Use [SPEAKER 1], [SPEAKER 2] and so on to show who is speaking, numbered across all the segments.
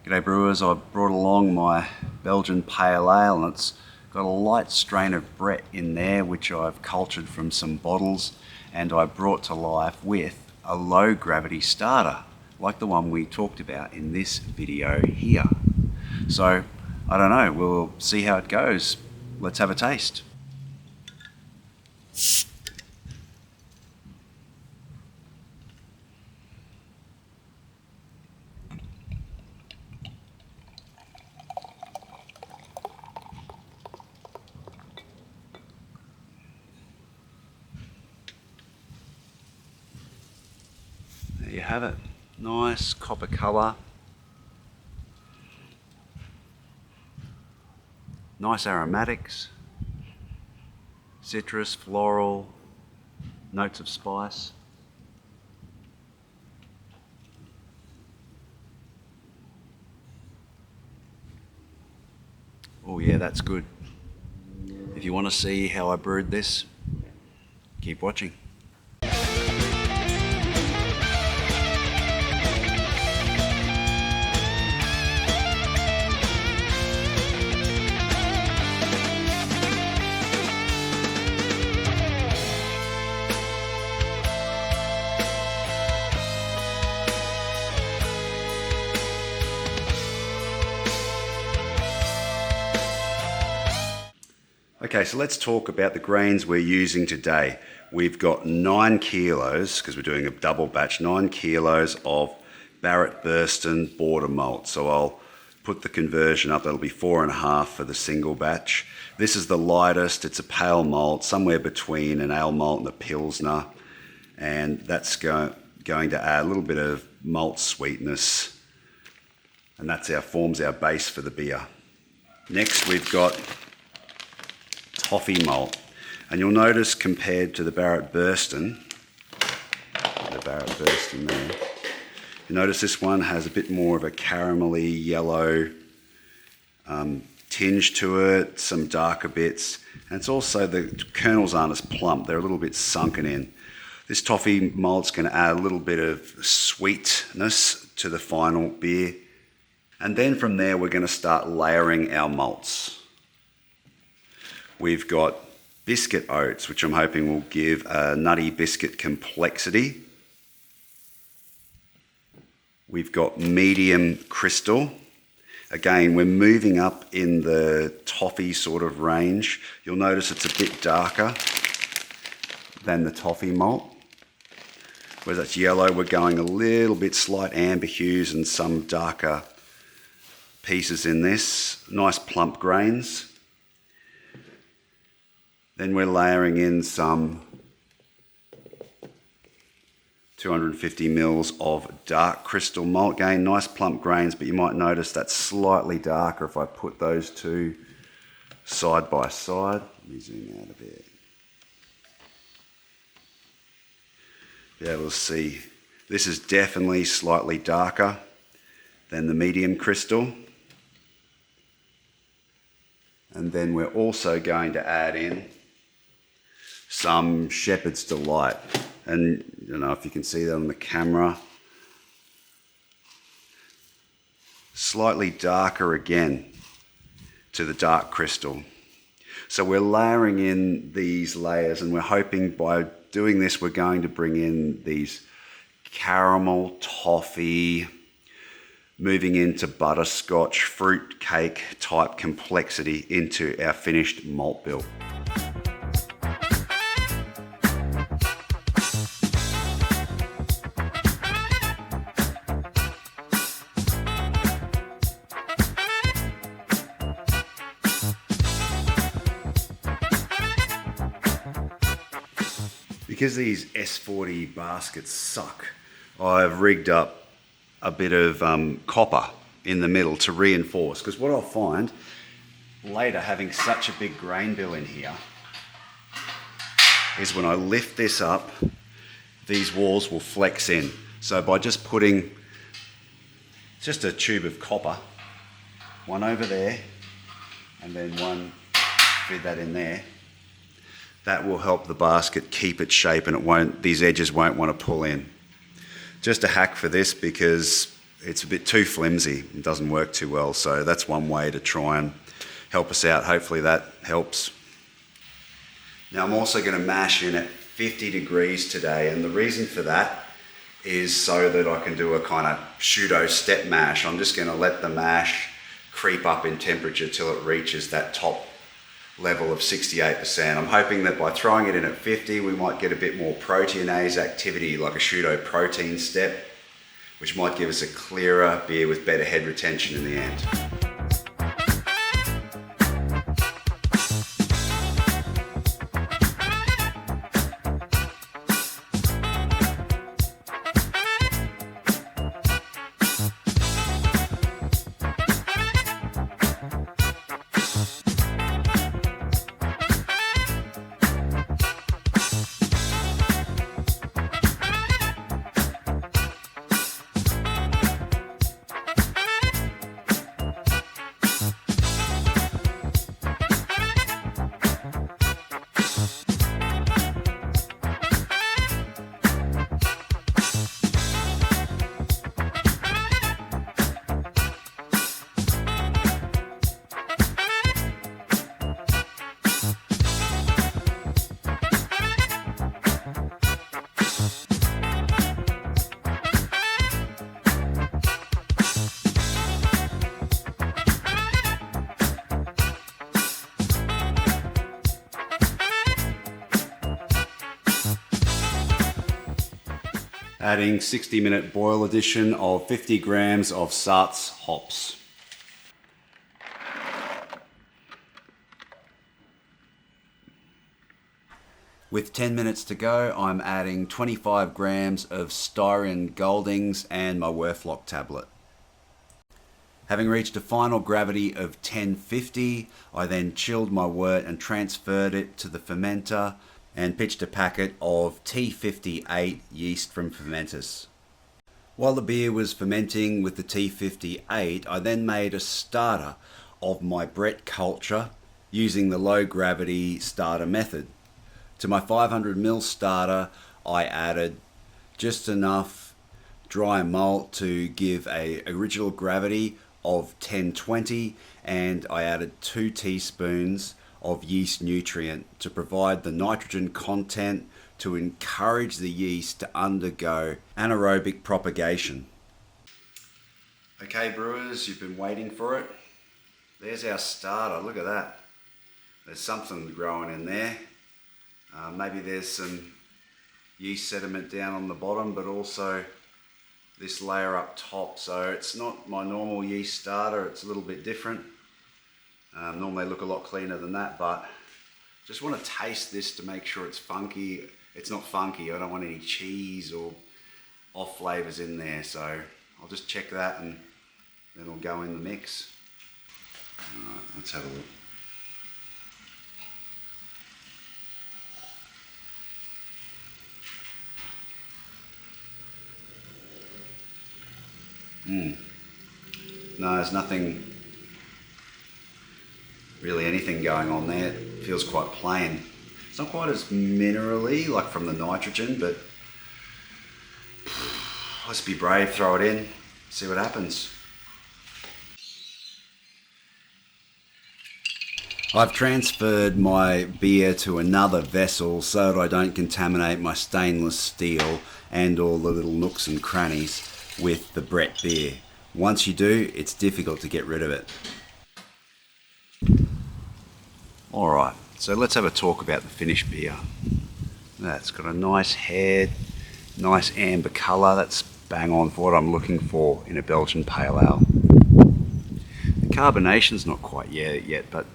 [SPEAKER 1] G'day brewers, I've brought along my Belgian Pale Ale and it's got a light strain of Brett in there which I've cultured from some bottles and I brought to life with a low gravity starter like the one we talked about in this video here. So I don't know, we'll see how it goes. Let's have a taste. There you have it, nice copper colour, nice aromatics, citrus, floral, notes of spice. Oh yeah, that's good. If you want to see how I brewed this, keep watching. Okay, so let's talk about the grains we're using today. We've got 9 kilos, because we're doing a double batch, 9 kilos of Barrett Burston border malt. So I'll put the conversion up, that'll be 4.5 for the single batch. This is the lightest, it's a pale malt, somewhere between an ale malt and a pilsner. And that's going to add a little bit of malt sweetness. And that's forms our base for the beer. Next we've got toffee malt, and you'll notice compared to the Barrett Burston there, you notice this one has a bit more of a caramelly yellow tinge to it, some darker bits, and it's also the kernels aren't as plump, they're a little bit sunken in. This toffee malt's going to add a little bit of sweetness to the final beer, and then from there we're going to start layering our malts. We've got biscuit oats, which I'm hoping will give a nutty biscuit complexity. We've got medium crystal. Again, we're moving up in the toffee sort of range. You'll notice it's a bit darker than the toffee malt. Whereas that's yellow, we're going a little bit slight amber hues and some darker pieces in this. Nice plump grains. Then we're layering in some 250 mils of dark crystal malt. Again, nice plump grains, but you might notice that's slightly darker if I put those two side by side. Let me zoom out a bit. Be able to see this is definitely slightly darker than the medium crystal. And then we're also going to add in some Shepherd's Delight, and I don't know if you can see that on the camera. Slightly darker again to the dark crystal. So we're layering in these layers, and we're hoping by doing this we're going to bring in these caramel, toffee, moving into butterscotch, fruit cake type complexity into our finished malt bill. Because these S40 baskets suck, I've rigged up a bit of copper in the middle to reinforce, because what I'll find later, having such a big grain bill in here, is when I lift this up, these walls will flex in. So by just putting just a tube of copper, one over there, and then one, feed that in there, that will help the basket keep its shape and these edges won't want to pull in. Just a hack for this, because it's a bit too flimsy. It doesn't work too well. So that's one way to try and help us out. Hopefully that helps. Now I'm also going to mash in at 50 degrees today, and the reason for that is so that I can do a kind of pseudo step mash. I'm just going to let the mash creep up in temperature till it reaches that top level of 68%. I'm hoping that by throwing it in at 50, we might get a bit more proteinase activity, like a pseudo protein step, which might give us a clearer beer with better head retention in the end. Adding 60-minute boil addition of 50 grams of Saaz hops. With 10 minutes to go, I'm adding 25 grams of Styrian Goldings and my Werflock tablet. Having reached a final gravity of 1050, I then chilled my wort and transferred it to the fermenter and pitched a packet of T58 yeast from fermenters. While the beer was fermenting with the T58, I then made a starter of my Brett culture using the low gravity starter method. To my 500ml starter, I added just enough dry malt to give a original gravity of 1020, and I added 2 teaspoons of yeast nutrient to provide the nitrogen content to encourage the yeast to undergo anaerobic propagation. Okay brewers, you've been waiting for it. There's our starter, look at that. There's something growing in there. Maybe there's some yeast sediment down on the bottom, but also this layer up top. So it's not my normal yeast starter, it's a little bit different. Normally they look a lot cleaner than that, but just want to taste this to make sure it's funky. It's not funky, I don't want any cheese or off flavors in there, so I'll just check that and then it'll go in the mix. Alright, let's have a look. No, there's nothing, really anything going on there. It feels quite plain. It's not quite as minerally, like from the nitrogen, but let's be brave, throw it in, see what happens. I've transferred my beer to another vessel so that I don't contaminate my stainless steel and all the little nooks and crannies with the Brett beer. Once you do, it's difficult to get rid of it. Alright, so let's have a talk about the finished beer. That's got a nice head, nice amber colour. That's bang on for what I'm looking for in a Belgian Pale Ale. The carbonation's not quite yet, but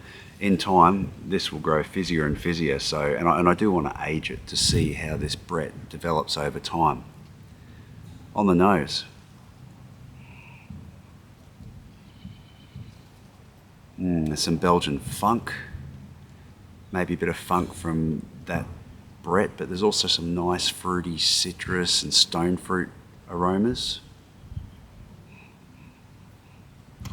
[SPEAKER 1] in time this will grow fizzier and fizzier. So, and I do want to age it to see how this Brett develops over time. On the nose. There's some Belgian funk, maybe a bit of funk from that Brett, but there's also some nice fruity citrus and stone fruit aromas.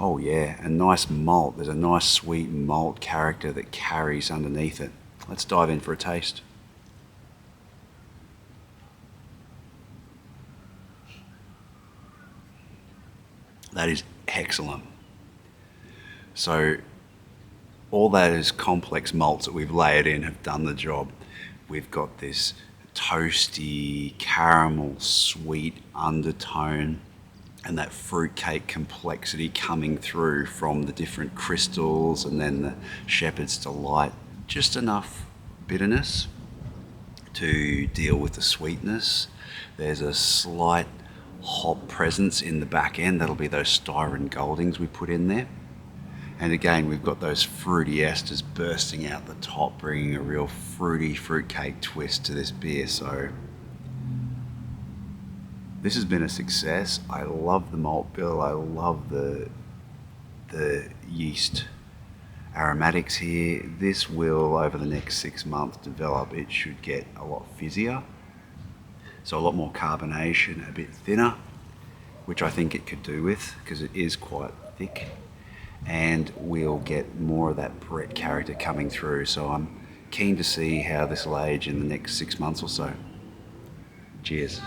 [SPEAKER 1] Oh yeah, and nice malt. There's a nice sweet malt character that carries underneath it. Let's dive in for a taste. That is excellent. So all those complex malts that we've layered in have done the job. We've got this toasty, caramel, sweet undertone and that fruitcake complexity coming through from the different crystals, and then the shepherd's delight. Just enough bitterness to deal with the sweetness. There's a slight hop presence in the back end. That'll be those Styron Goldings we put in there. And again, we've got those fruity esters bursting out the top, bringing a real fruity fruitcake twist to this beer. So this has been a success. I love the malt bill. I love the yeast aromatics here. This will, over the next 6 months, develop. It should get a lot fizzier. So a lot more carbonation, a bit thinner, which I think it could do with, because it is quite thick. And we'll get more of that Brett character coming through. So I'm keen to see how this will age in the next 6 months or so. Cheers.